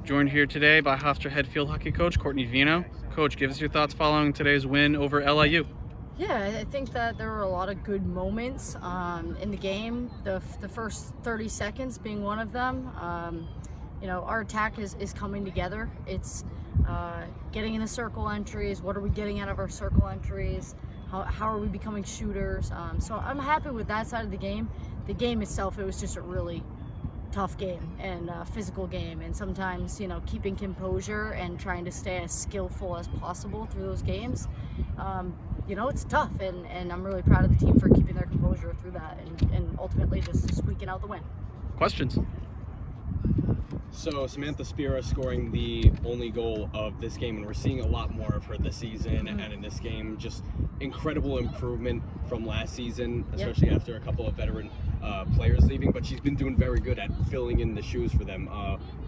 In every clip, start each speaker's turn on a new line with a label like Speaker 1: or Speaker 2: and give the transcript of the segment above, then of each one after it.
Speaker 1: Joined here today by Hofstra head field hockey coach Courtney Veinotte. Coach, give us your thoughts following today's win over LIU.
Speaker 2: Yeah, I think that there were a lot of good moments in the game. The first 30 seconds being one of them. Our attack is coming together. It's getting in the circle entries. What are we getting out of our circle entries? How are we becoming shooters? So I'm happy with that side of the game. The game itself, it was just a really tough game and physical game, and sometimes keeping composure and trying to stay as skillful as possible through those games. It's tough, and I'm really proud of the team for keeping their composure through that and ultimately just squeaking out the win.
Speaker 1: Questions?
Speaker 3: So Samantha Spira scoring the only goal of this game, and we're seeing a lot more of her this season. And in this game, just incredible improvement from last season, especially after a couple of veteran players leaving, but she's been doing very good at filling in the shoes for them.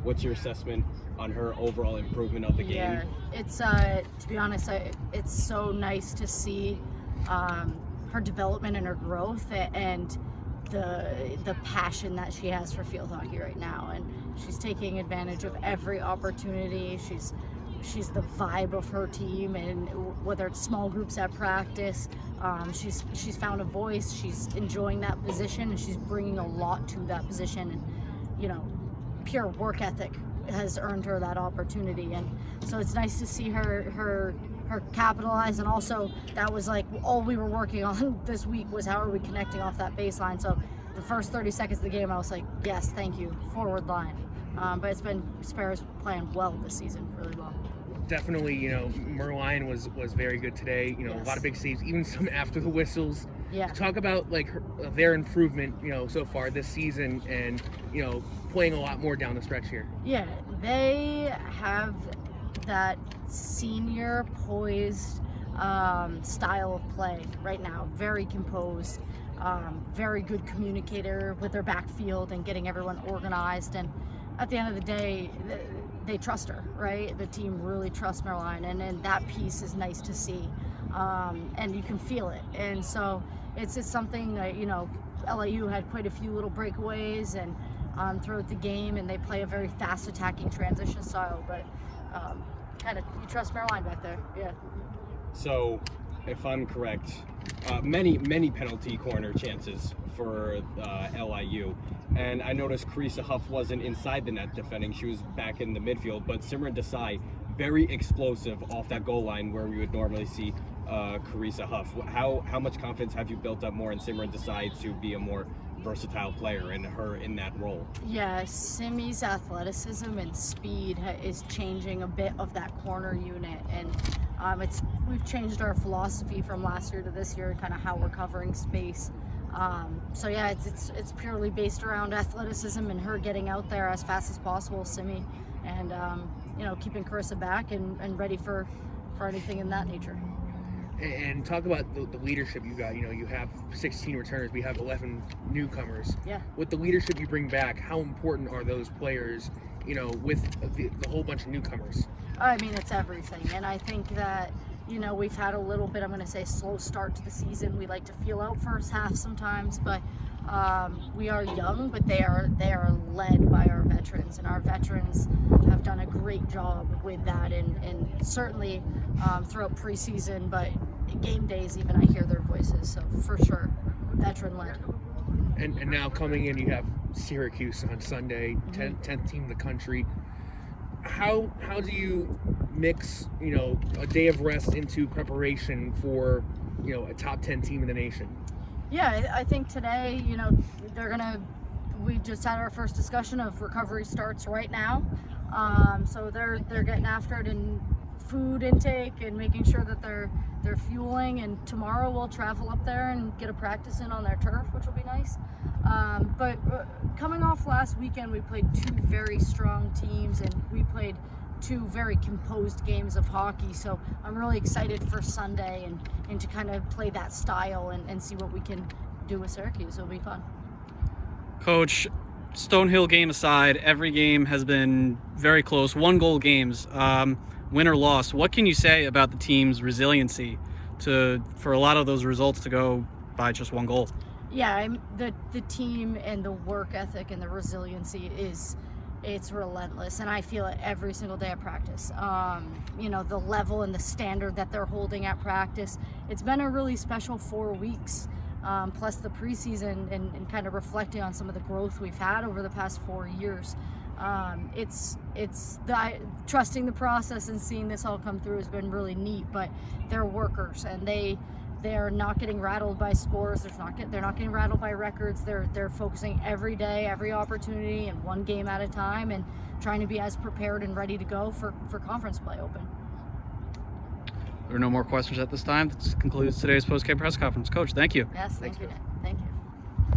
Speaker 3: What's your assessment on her overall improvement of the game?
Speaker 2: Yeah, it's to be honest, it's so nice to see her development and her growth and the passion that she has for field hockey right now, and she's taking advantage of every opportunity. She's the vibe of her team, and whether it's small groups at practice, she's found a voice. She's enjoying that position, and she's bringing a lot to that position. And pure work ethic has earned her that opportunity, and so it's nice to see her capitalize. And also, that was like all we were working on this week was how are we connecting off that baseline. So the first 30 seconds of the game, I was like, yes, thank you, forward line. But it's been Spira's playing well this season, really well.
Speaker 4: Definitely, Merline was very good today.
Speaker 2: Yes.
Speaker 4: A lot of big saves, even some after the whistles.
Speaker 2: Yeah.
Speaker 4: Talk about their improvement, so far this season, and playing a lot more down the stretch here.
Speaker 2: Yeah, they have that senior poised style of play right now. Very composed, very good communicator with their backfield and getting everyone organized. And at the end of the day, they trust her, right? The team really trusts Merline, and that piece is nice to see, and you can feel it. And so it's just something that, LIU had quite a few little breakaways and throughout the game, and they play a very fast attacking transition style, but you trust Merline back there. Yeah.
Speaker 3: So, if I'm correct, many penalty corner chances for LIU, and I noticed Carissa Huff wasn't inside the net defending; she was back in the midfield. But Simran Desai, very explosive off that goal line where we would normally see Carissa Huff. How much confidence have you built up more in Simran Desai to be a more versatile player and her in that role?
Speaker 2: Yeah, Simi's athleticism and speed is changing a bit of that corner unit, and we've changed our philosophy from last year to this year, kind of how we're covering space. So yeah, it's purely based around athleticism and her getting out there as fast as possible, Simi, and keeping Carissa back and ready for anything in that nature.
Speaker 4: And talk about the leadership you got. You have 16 returners. We have 11 newcomers.
Speaker 2: Yeah.
Speaker 4: With the leadership you bring back, how important are those players, with the whole bunch of newcomers?
Speaker 2: I mean, it's everything. And I think that, we've had a little bit, I'm going to say, slow start to the season. We like to feel out first half sometimes, but we are young, but they are led by our veterans, and our veterans have done a great job with that, and certainly throughout preseason, but game days even I hear their voices. So for sure, veteran led.
Speaker 4: And now coming in, you have Syracuse on Sunday, 10th team in the country. How do you mix a day of rest into preparation for a top 10 team in the nation?
Speaker 2: Yeah, I think today, we just had our first discussion of recovery starts right now. So they're getting after it in food intake and making sure that they're fueling, and tomorrow we'll travel up there and get a practice in on their turf, which will be nice. But coming off last weekend, we played two very strong teams, and we played two very composed games of hockey. So I'm really excited for Sunday and to kind of play that style and see what we can do with Syracuse. It'll be fun.
Speaker 1: Coach, Stonehill game aside, every game has been very close, 1-goal games, win or loss. What can you say about the team's resiliency for a lot of those results to go by just 1 goal?
Speaker 2: Yeah, the team and the work ethic and the resiliency is it's relentless, and I feel it every single day at practice. The level and the standard that they're holding at practice. It's been a really special 4 weeks, plus the preseason, and kind of reflecting on some of the growth we've had over the past 4 years. Trusting the process and seeing this all come through has been really neat. But they're workers, and they're not getting rattled by scores. They're not getting rattled by records. They're focusing every day, every opportunity, and one game at a time, and trying to be as prepared and ready to go for conference play open.
Speaker 1: There are no more questions at this time. This concludes today's post-game press conference. Coach, thank you.
Speaker 2: Yes, thank you.